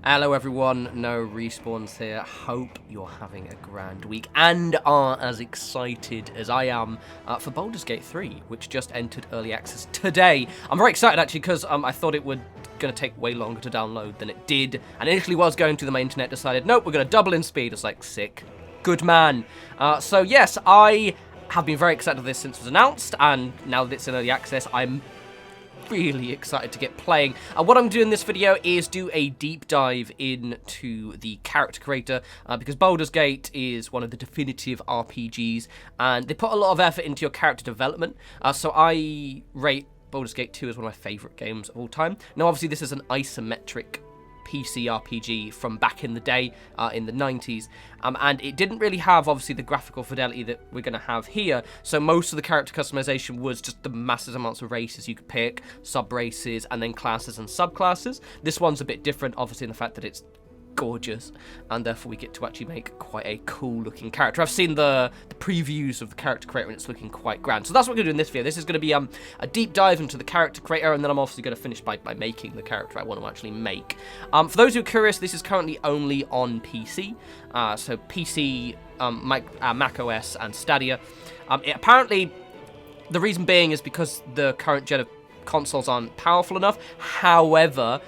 Hello everyone, No Respawns here. Hope you're having a grand week and are as excited as I am for Baldur's Gate 3, which just entered early access today. I'm very excited actually because I thought it would going to take way longer to download than it did, and initially was going to. The internet decided, nope, we're going to double in speed. It's like, sick. Good man. So yes, I have been very excited for this since it was announced, and now that it's in early access, I'm really excited to get playing. And what I'm doing in this video is do a deep dive into the character creator, because Baldur's Gate is one of the definitive RPGs, and they put a lot of effort into your character development. So I rate Baldur's Gate 2 as one of my favourite games of all time. Now, obviously, this is an isometric PC RPG from back in the day, in the 90s, and it didn't really have, obviously, the graphical fidelity that we're going to have here, so most of the character customization was just the massive amounts of races you could pick, sub-races, and then classes and subclasses. This one's a bit different, obviously, in the fact that it's gorgeous, and therefore we get to actually make quite a cool looking character. I've seen the previews of the character creator and it's looking quite grand. So that's what we're going to do in this video. This is going to be a deep dive into the character creator, and then I'm obviously going to finish by making the character I want to actually make. For those who are curious, this is currently only on PC. So PC, Mac OS and Stadia. Apparently, the reason being is because the current gen of consoles aren't powerful enough. However,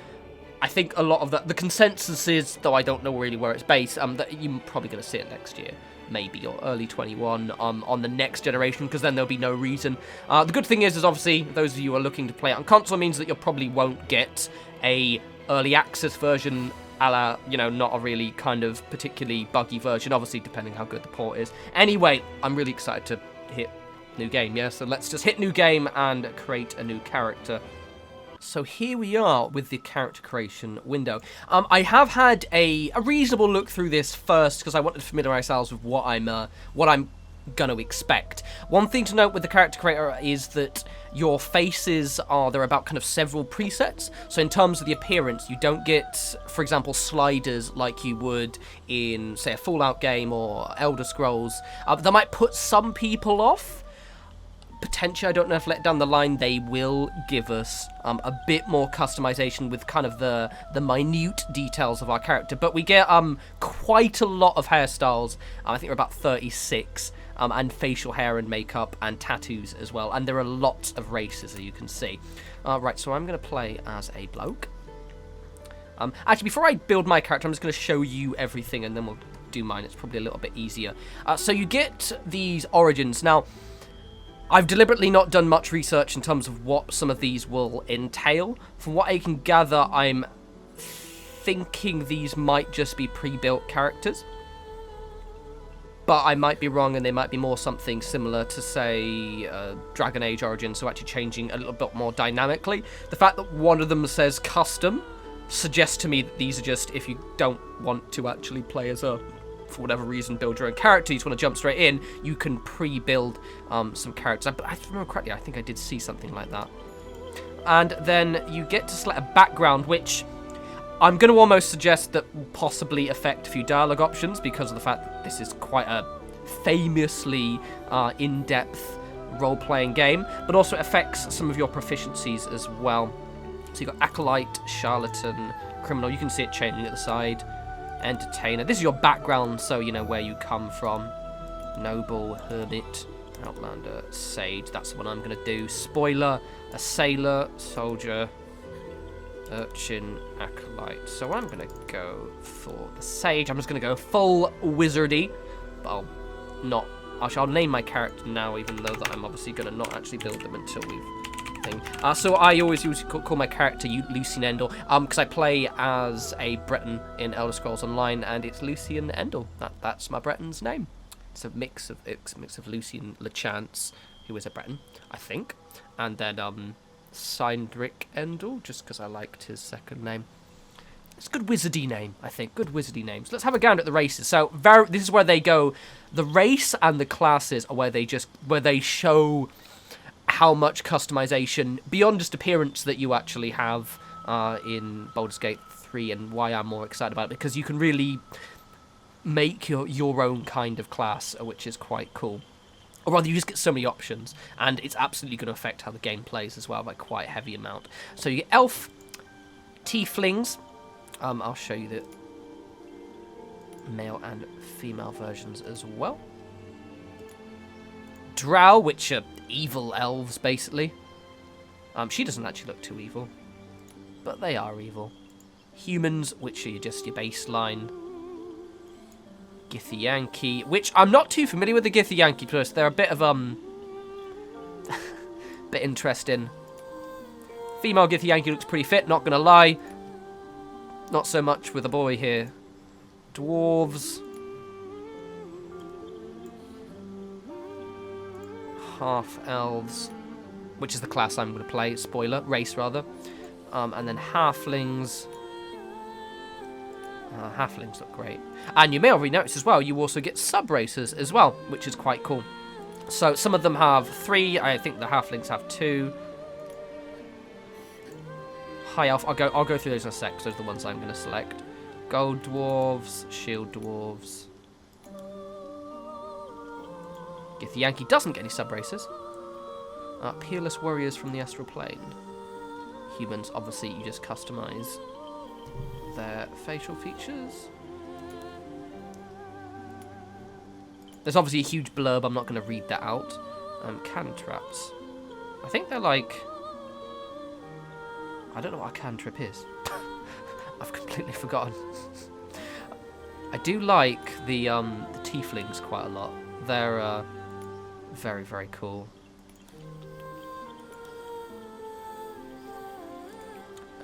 I think a lot of the consensus is, though I don't know really where it's based, that you're probably going to see it next year, maybe, or early 21 on the next generation, because then there'll be no reason. The good thing is obviously those of you who are looking to play it on console means that you probably won't get a early access version, a la, you know, not a really kind of particularly buggy version, obviously depending how good the port is. Anyway, I'm really excited to hit new game, yeah? So let's just hit new game and create a new character. So here we are with the character creation window. I have had a reasonable look through this first because I wanted to familiarise ourselves with what I'm going to expect. One thing to note with the character creator is that your faces they're about kind of several presets. So in terms of the appearance, you don't get, for example, sliders like you would in, say, a Fallout game or Elder Scrolls. That might put some people off. Potentially, I don't know if let down the line they will give us a bit more customization with kind of the minute details of our character, but we get quite a lot of hairstyles. I think we're about 36, and facial hair and makeup and tattoos as well, and there are lots of races, as you can see. Right, so I'm going to play as a bloke. Actually, before I build my character, I'm just going to show you everything, and then we'll do mine. It's probably a little bit easier. So you get these origins. Now, I've deliberately not done much research in terms of what some of these will entail. From what I can gather, I'm thinking these might just be pre-built characters. But I might be wrong, and they might be more something similar to, say, Dragon Age Origins, so actually changing a little bit more dynamically. The fact that one of them says custom suggests to me that these are just, if you don't want to actually play as a, for whatever reason, build your own character, you just want to jump straight in, you can pre-build some characters. But I remember correctly, I think I did see something like that. And then you get to select a background, which I'm going to almost suggest that will possibly affect a few dialogue options because of the fact that this is quite a famously in-depth role-playing game, but also it affects some of your proficiencies as well. So you've got Acolyte, Charlatan, Criminal. You can see it changing at the side. Entertainer. This is your background, so you know where you come from. Noble, Hermit, Outlander, Sage. That's the one I'm going to do. Spoiler, a Sailor, Soldier, Urchin, Acolyte. So I'm going to go for the Sage. I'm just going to go full wizardy, but I'll name my character now, even though that I'm obviously going to not actually build them until we've so I always call my character Lucian Endor, because I play as a Breton in Elder Scrolls Online, and it's Lucian Endor. That's my Breton's name. It's a mix of Lucian Lechance, who is a Breton, I think, and then Cindric Endor, just because I liked his second name. It's a good wizardy name, I think. Good wizardy names. Let's have a go at the races. So this is where they go. The race and the classes are where they show how much customization beyond just appearance that you actually have in Baldur's Gate 3, and why I'm more excited about it, because you can really make your own kind of class, which is quite cool. Or rather, you just get so many options, and it's absolutely going to affect how the game plays as well by quite a heavy amount. So you get Elf, Tieflings, I'll show you the male and female versions as well. Drow, which are evil elves, basically. She doesn't actually look too evil, but they are evil. Humans, which are just your baseline. Githyanki, which I'm not too familiar with the Githyanki plus. They're a bit of bit interesting. Female Githyanki looks pretty fit, not gonna lie. Not so much with a boy here. Dwarves. Half-elves, which is the class I'm going to play. Spoiler, race rather. And then halflings. Halflings look great. And you may already notice as well, you also get sub-races as well, which is quite cool. So some of them have 3. I think the halflings have 2. High elf. I'll go through those in a sec. Those are the ones I'm going to select. Gold dwarves, shield dwarves. Githyanki doesn't get any sub-races. Peerless warriors from the astral plane. Humans, obviously, you just customize their facial features. There's obviously a huge blurb. I'm not going to read that out. Cantraps. I think they're like... I don't know what a cantrip is. I've completely forgotten. I do like the tieflings quite a lot. They're very, very cool.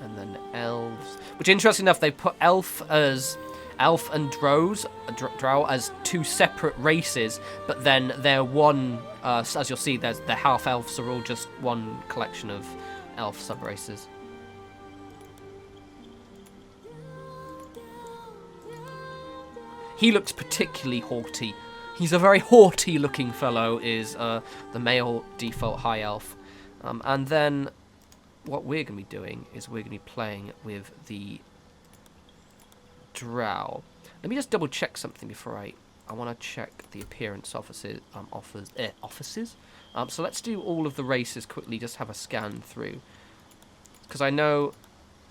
And then elves, which interesting enough, they put elf and drow as 2 separate races, but then they're one. As you'll see, the half elves are all just one collection of elf sub races. He looks particularly haughty. He's a very haughty looking fellow, is the male default high elf. And then what we're going to be doing is we're going to be playing with the drow. Let me just double check something before I want to check the appearance offices. So let's do all of the races quickly, just have a scan through. Because I know,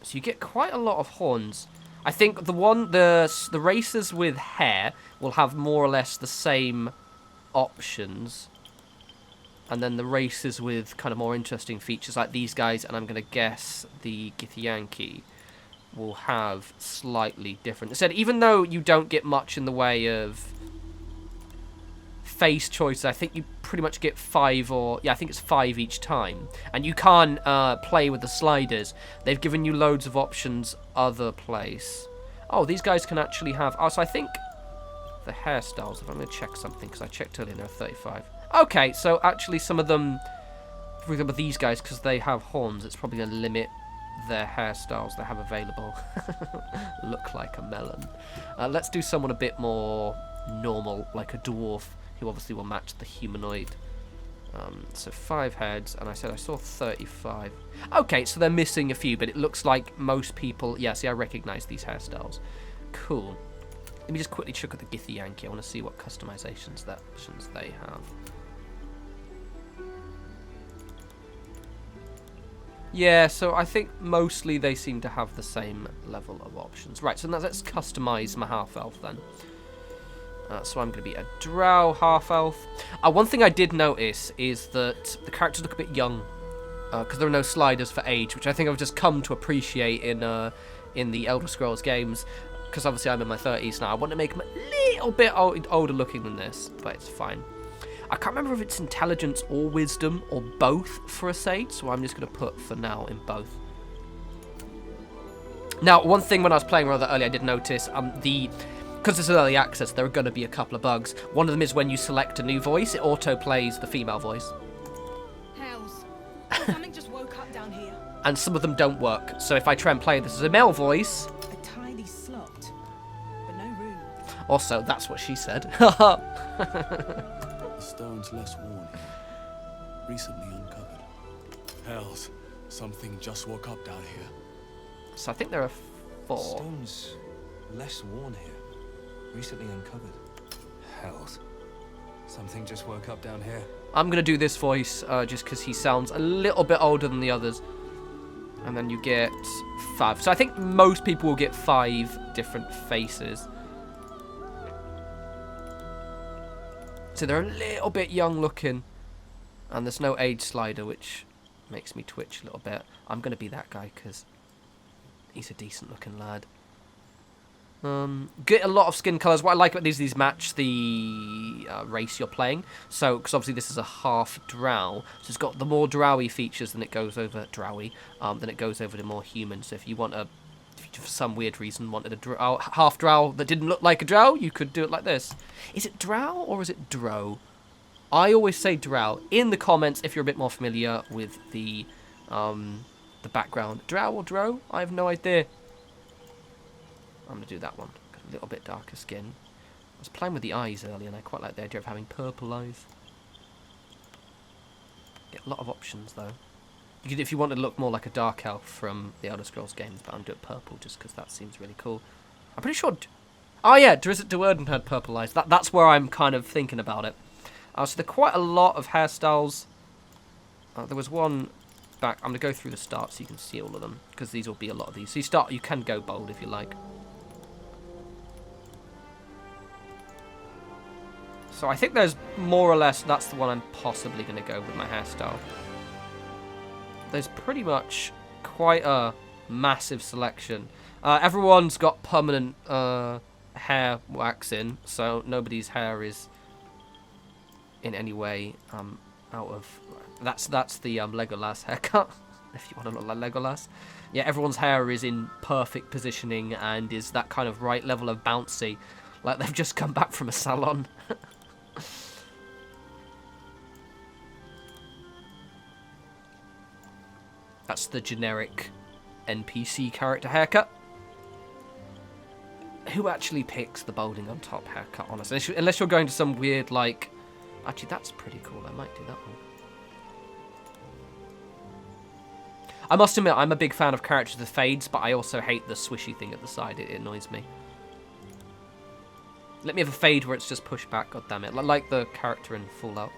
so you get quite a lot of horns. I think the races with hair will have more or less the same options. And then the races with kind of more interesting features like these guys, and I'm going to guess the Githyanki, will have slightly different. Instead, even though you don't get much in the way of face choices, I think you pretty much get 5 I think it's 5 each time. And you can't play with the sliders. They've given you loads of options other place. Oh, these guys can actually have... Oh, so I think the hairstyles, if I'm going to check something, because I checked earlier, they're 35. Okay, so actually some of them, for example, these guys, because they have horns, it's probably going to limit their hairstyles they have available. Look like a melon. Let's do someone a bit more normal, like a dwarf, who obviously will match the humanoid. So 5 heads, and I said I saw 35. Okay, so they're missing a few, but it looks like most people... Yeah, see, I recognise these hairstyles. Cool. Let me just quickly check at the Githyanki. I want to see what customizations they have. Yeah, so I think mostly they seem to have the same level of options. Right, so now let's customize my half-elf then. So I'm going to be a drow half-elf. One thing I did notice is that the characters look a bit young, because there are no sliders for age, which I think I've just come to appreciate in the Elder Scrolls games, because obviously I'm in my 30s now. I want to make them a little bit older looking than this, but it's fine. I can't remember if it's intelligence or wisdom or both for a sage, so I'm just going to put for now in both. Now, one thing when I was playing rather early, I did notice because it's early access, there are going to be a couple of bugs. One of them is when you select a new voice, it auto-plays the female voice. Hells. Something just woke up down here. And some of them don't work. So if I try and play this as a male voice... A tidy slot, but no room. Also, that's what she said. The stone's less worn here. Recently uncovered. Hells. Something just woke up down here. So I think there are 4. Stone's less worn here. Recently uncovered. Hells. Something just woke up down here. I'm going to do this voice just because he sounds a little bit older than the others. And then you get 5. So I think most people will get 5 different faces. So they're a little bit young looking. And there's no age slider, which makes me twitch a little bit. I'm going to be that guy because he's a decent looking lad. Get a lot of skin colours. What I like about these match the race you're playing. So, because obviously this is a half drow, so it's got the more drowy features than it goes over than it goes over the more human. So if you want if you for some weird reason wanted a half drow that didn't look like a drow, you could do it like this. Is it drow or is it dro? I always say drow. In the comments, if you're a bit more familiar with the background, drow or dro, I have no idea. I'm going to do that one. Got a little bit darker skin. I was playing with the eyes earlier and I quite like the idea of having purple eyes. Get a lot of options though. You could, if you wanted to look more like a dark elf from the Elder Scrolls games, but I'm doing purple just because that seems really cool. I'm pretty sure... Oh yeah, Drizzt Do'Urden had purple eyes. That's where I'm kind of thinking about it. So there are quite a lot of hairstyles. There was one back... I'm going to go through the start so you can see all of them, because these will be a lot of these. So you can go bold if you like. So I think there's more or less, that's the one I'm possibly going to go with my hairstyle. There's pretty much quite a massive selection. Everyone's got permanent hair waxing, so nobody's hair is in any way out of... That's the Legolas haircut, if you want to look like Legolas. Yeah, everyone's hair is in perfect positioning and is that kind of right level of bouncy, like they've just come back from a salon. That's the generic NPC character haircut. Who actually picks the balding on top haircut, honestly? Unless you're going to some weird, like... Actually, that's pretty cool. I might do that one. I must admit, I'm a big fan of characters with fades, but I also hate the swishy thing at the side. It annoys me. Let me have a fade where it's just pushed back, God damn it. Like the character in Fallout.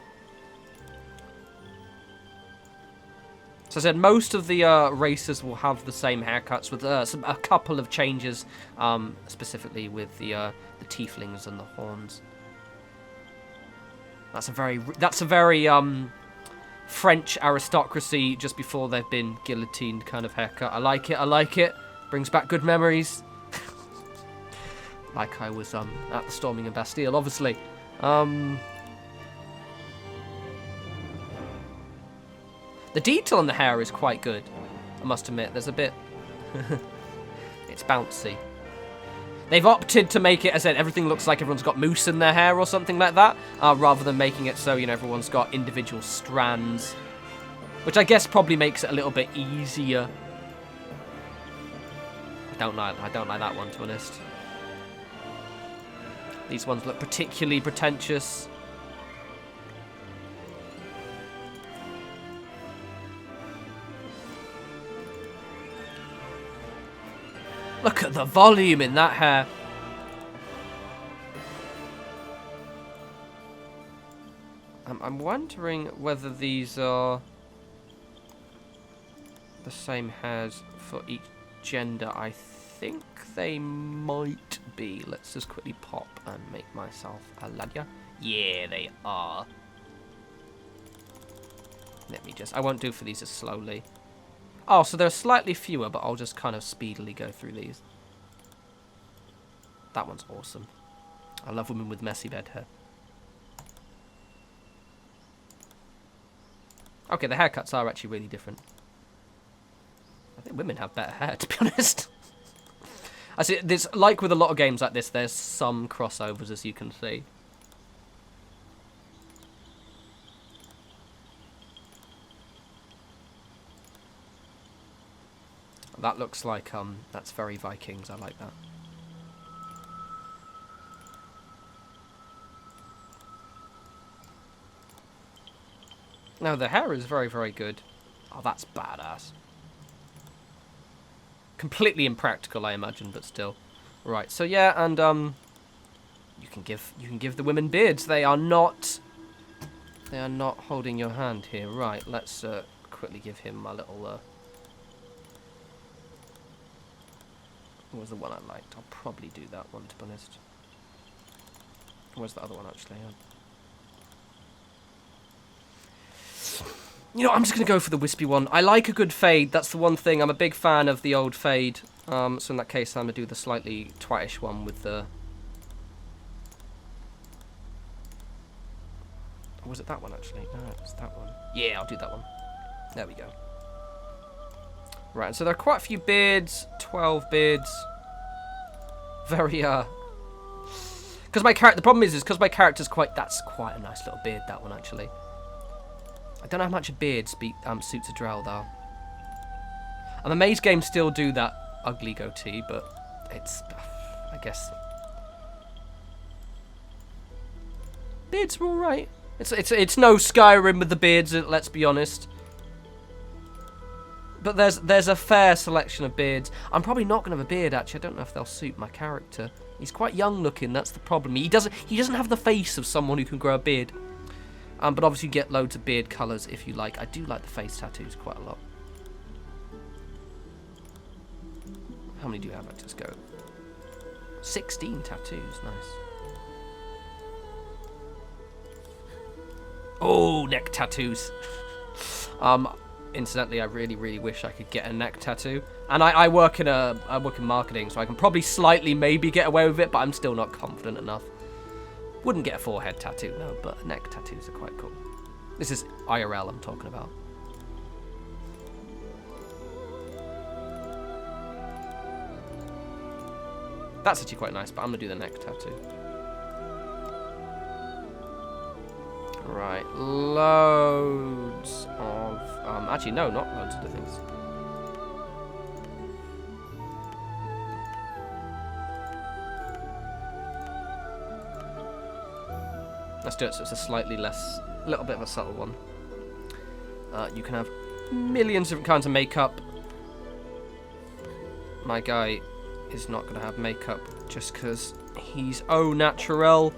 So I said most of the races will have the same haircuts with a couple of changes, specifically with the tieflings and the horns. That's a very French aristocracy just before they've been guillotined kind of haircut. I like it. I like it. Brings back good memories. Like I was at the storming of Bastille, obviously. The detail on the hair is quite good, I must admit. There's a bit... It's bouncy. They've opted to make it, as I said, everything looks like everyone's got mousse in their hair or something like that, rather than making it so, you know, everyone's got individual strands. Which I guess probably makes it a little bit easier. I don't like that one, to be honest. These ones look particularly pretentious. Look at the volume in that hair. I'm wondering whether these are the same hairs for each gender. I think they might be. Let's just quickly pop and make myself a ladya. Yeah, they are. Let me just... I won't do for these as slowly. Oh, so there are slightly fewer, but I'll just kind of speedily go through these. That one's awesome. I love women with messy bed hair. Okay, the haircuts are actually really different. I think women have better hair, to be honest. I see, there's, like with a lot of games like this, there's some crossovers, as you can see. That looks like, that's very Vikings. I like that. No, the hair is very, very good. Oh, that's badass. Completely impractical, I imagine, but still. Right, so yeah, and, you can give the women beards. They are not holding your hand here. Right, let's, quickly give him a little, was the one I liked. I'll probably do that one, to be honest. Where's the other one, actually? You know, I'm just going to go for the wispy one. I like a good fade. That's the one thing. I'm a big fan of the old fade. So in that case, I'm going to do the slightly twatish one with the... Or was it that one, actually? No, it was that one. Yeah, I'll do that one. There we go. Right, so there are quite a few beards. 12 beards. Very, Because my character... The problem is because my character's quite... That's quite a nice little beard, that one, actually. I don't know how much a beard suits a drow, though. And the maze games still do that ugly goatee, but it's... I guess... Beards are alright. It's no Skyrim with the beards, let's be honest. But there's a fair selection of beards. I'm probably not going to have a beard, actually. I don't know if they'll suit my character. He's quite young looking, that's the problem. He doesn't have the face of someone who can grow a beard. But obviously you get loads of beard colours if you like. I do like the face tattoos quite a lot. How many do you have? Let's just go. 16 tattoos, nice. Oh, neck tattoos. Incidentally, I really, really wish I could get a neck tattoo. And I work in marketing, so I can probably slightly maybe get away with it, but I'm still not confident enough. Wouldn't get a forehead tattoo, no, but neck tattoos are quite cool. This is IRL I'm talking about. That's actually quite nice, but I'm going to do the neck tattoo. Right, loads of... actually, no, not loads of the things. Let's do it so it's a slightly less, little bit of a subtle one. You can have millions of different kinds of makeup. My guy is not going to have makeup just because he's au naturel.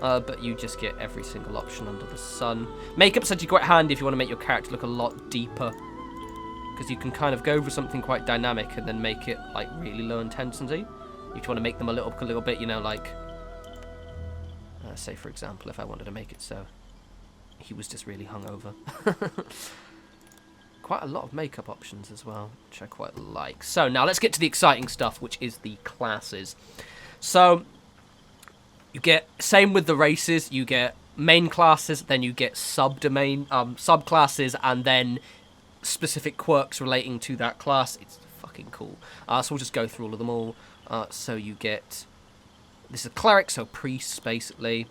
But you just get every single option under the sun. Makeup's actually quite handy if you want to make your character look a lot deeper. Because you can kind of go for something quite dynamic and then make it like really low intensity. If you want to make them a little bit, you know, like... say, for example, if I wanted to make it so he was just really hungover. Quite a lot of makeup options as well, which I quite like. So now let's get to the exciting stuff, which is the classes. So you get, same with the races, you get main classes, then you get subdomain, subclasses, and then specific quirks relating to that class. It's fucking cool. So we'll just go through all of them all. So you get... This is a cleric, so priests, basically.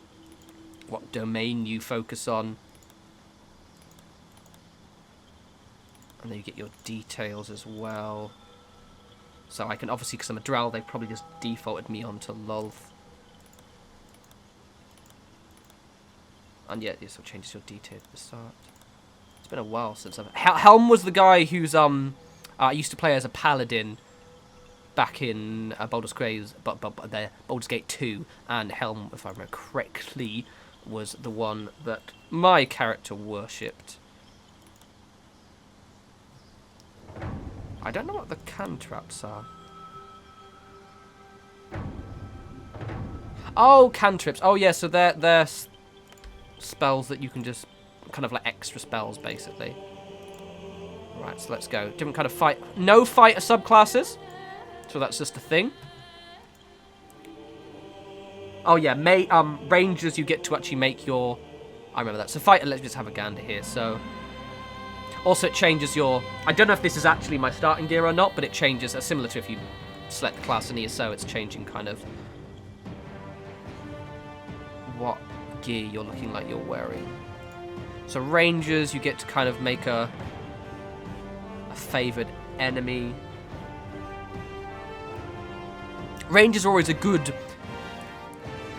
What domain you focus on. And then you get your details as well. So I can, obviously, because I'm a drow, they probably just defaulted me onto Lolth. And yeah, this will change your detail at the start. It's been a while since I've... Helm was the guy who's, used to play as a paladin back in Baldur's Gate 2, and Helm, if I remember correctly, was the one that my character worshipped. I don't know what the cantrips are. Oh, cantrips. Oh, yeah, so they're spells that you can just... kind of like extra spells, basically. Right, so let's go. Different kind of fight... No fighter subclasses. So that's just a thing. Oh yeah, rangers, you get to actually make your... I remember that. So fighter, let's just have a gander here. So also it changes your... I don't know if this is actually my starting gear or not, but it changes, similar to if you select the class in ESO, it's changing kind of what gear you're looking like you're wearing. So rangers, you get to kind of make a favoured enemy. Rangers are always a good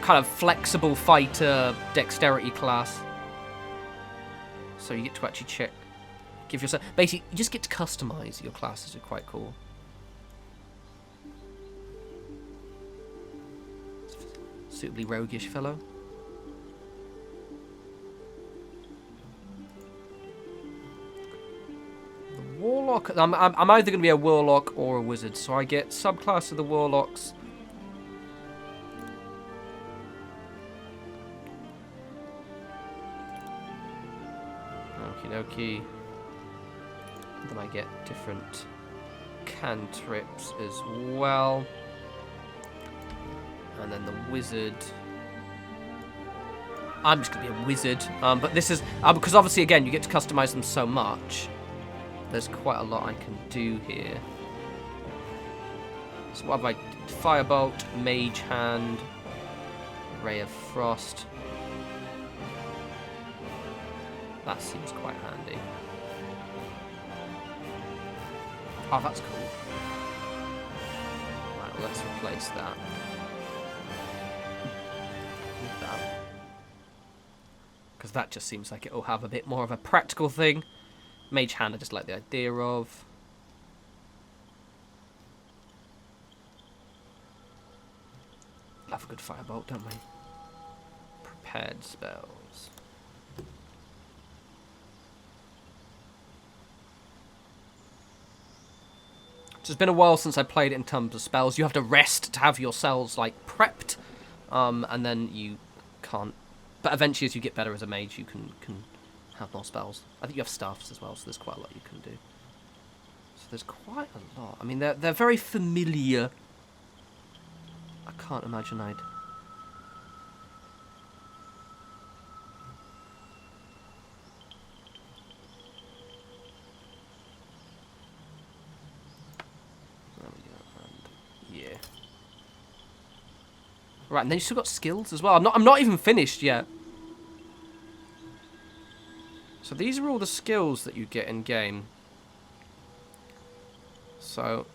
kind of flexible fighter dexterity class. So you get to actually check, give yourself... Basically, you just get to customise your classes, are quite cool. Suitably roguish fellow. The Warlock I'm either going to be a warlock or a wizard, so I get subclass of the warlocks. Okie dokie. Then I get different cantrips as well. And then the wizard. I'm just going to be a wizard. But this is... because obviously, again, you get to customize them so much. There's quite a lot I can do here. So what have I... Firebolt, Mage Hand, Ray of Frost. That seems quite handy. Oh, that's cool. Right, let's replace that. With that. Because that just seems like it'll have a bit more of a practical thing. Mage Hand, I just like the idea of. Love a good firebolt, don't we? Prepared spells. So it's been a while since I played it in terms of spells. You have to rest to have your cells like prepped, and then you can't. But eventually, as you get better as a mage, you can have more spells. I think you have staffs as well, so there's quite a lot you can do. So there's quite a lot. I mean, they're very familiar. I can't imagine I'd. Right, and then you still got skills as well. I'm not even finished yet. So these are all the skills that you get in game. So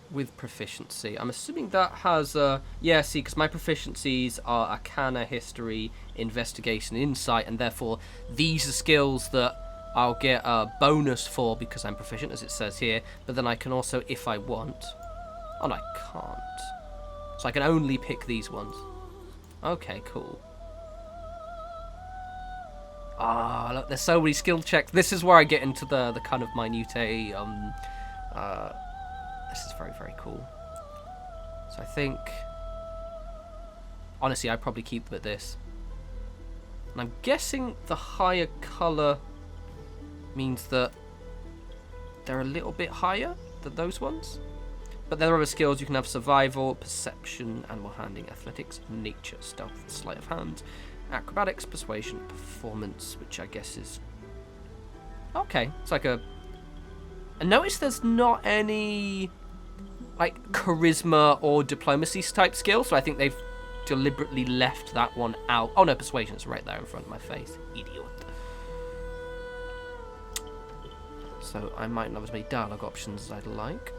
with proficiency, I'm assuming that has yeah, see, because my proficiencies are Arcana, History, Investigation, Insight, and therefore these are skills that I'll get a bonus for because I'm proficient, as it says here. But then I can also, if I want, oh no, I can't. So I can only pick these ones. Okay, cool. Ah, look, there's so many skill checks. This is where I get into the kind of minute. This is very, very cool. So I think, honestly, I'd probably keep with this. And I'm guessing the higher colour means that they're a little bit higher than those ones. But there are other skills. You can have survival, perception, animal handling, athletics, nature, stealth, sleight of hand, acrobatics, persuasion, performance, which I guess is... Okay, it's like a... And notice there's not any, like, charisma or diplomacy type skill, so I think they've deliberately left that one out. Oh no, persuasion is right there in front of my face. Idiot. So I might not have as many dialogue options as I'd like.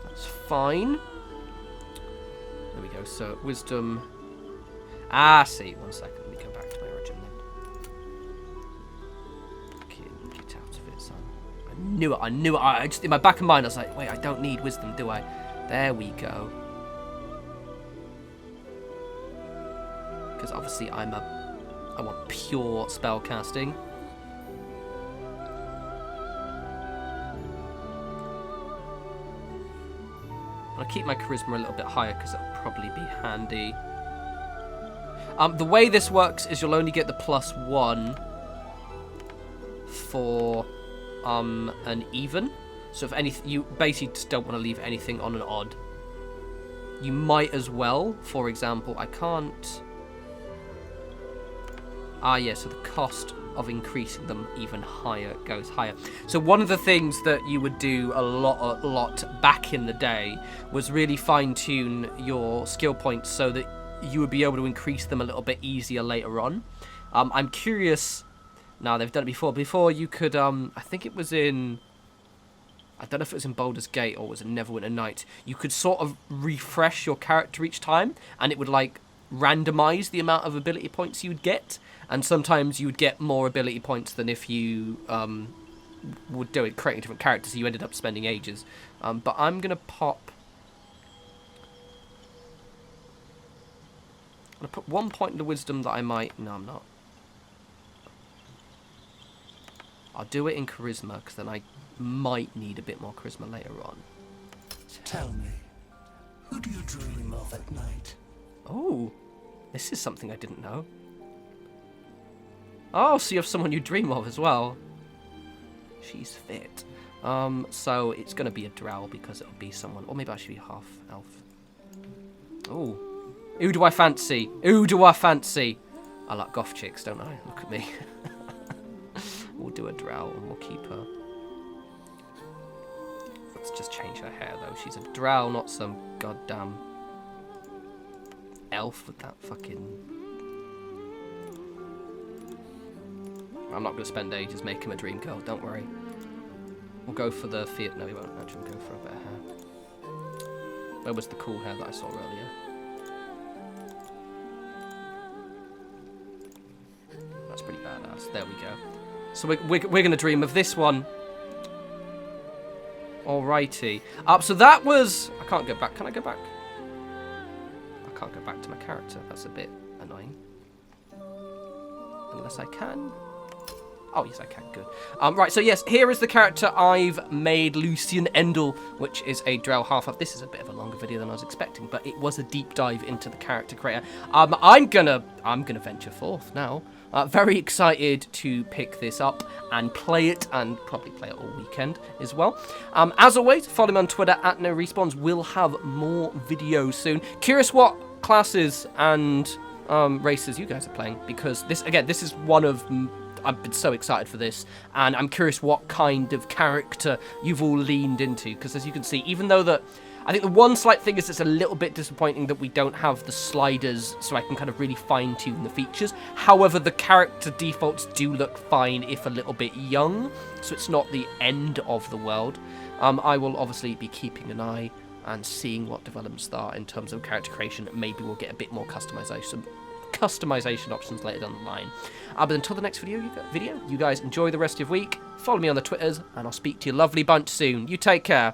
That's fine. There we go. So wisdom. Ah, see. 1 second. Let me go back to my origin then. Get out of it, son. I knew it. I knew it. I just in my back of mind, I was like, wait, I don't need wisdom, do I? There we go. Because obviously I want pure spell casting. I'll keep my charisma a little bit higher because it'll probably be handy. The way this works is you'll only get the +1 for an even. So if anything, you basically just don't want to leave anything on an odd. You might as well. For example, I can't. Ah, yeah. So the cost of increasing them even higher goes higher. So one of the things that you would do a lot back in the day was really fine-tune your skill points so that you would be able to increase them a little bit easier later on. I'm curious. Now they've done it before. Before you could, I think it was in. I don't know if it was in Baldur's Gate or was it Neverwinter Nights. You could sort of refresh your character each time, and it would like randomize the amount of ability points you would get. And sometimes you would get more ability points than if you would do it creating different characters. So you ended up spending ages. But I'm gonna pop. I'm gonna put 1 point into wisdom that I might. No, I'm not. I'll do it in charisma because then I might need a bit more charisma later on. Tell me, who do you dream of at night? Oh, this is something I didn't know. Oh, so you have someone you dream of as well. She's fit. So it's going to be a drow because it'll be someone, or maybe I should be half elf. Oh, who do I fancy? Who do I fancy? I like goth chicks, don't I? Look at me. We'll do a drow and we'll keep her. Let's just change her hair though. She's a drow, not some goddamn elf with that fucking... I'm not going to spend ages making him a dream girl, don't worry. We'll go for the Fiat. No, we won't actually. We'll go for a bit of hair. Where was the cool hair that I saw earlier? That's pretty badass. There we go. So we're going to dream of this one. Alrighty. So that was... I can't go back. Can I go back? I can't go back to my character. That's a bit annoying. Unless I can. Oh, yes, I can. Good. Right, so yes, here is the character I've made, Lucian Endel, which is a drow half-elf. This is a bit of a longer video than I was expecting, but it was a deep dive into the character creator. I'm gonna venture forth now. Very excited to pick this up and play it, and probably play it all weekend as well. As always, follow me on Twitter at norespawns. We'll have more videos soon. Curious what classes and races you guys are playing, because this is one of... I've been so excited for this, and I'm curious what kind of character you've all leaned into, because as you can see, even though I think the one slight thing is it's a little bit disappointing that we don't have the sliders so I can kind of really fine-tune the features. However, the character defaults do look fine, if a little bit young, so it's not the end of the world. I will obviously be keeping an eye and seeing what developments there are in terms of character creation. Maybe we'll get a bit more customization options later down the line. But until the next video, you guys enjoy the rest of your week. Follow me on the Twitters, and I'll speak to your lovely bunch soon. You take care.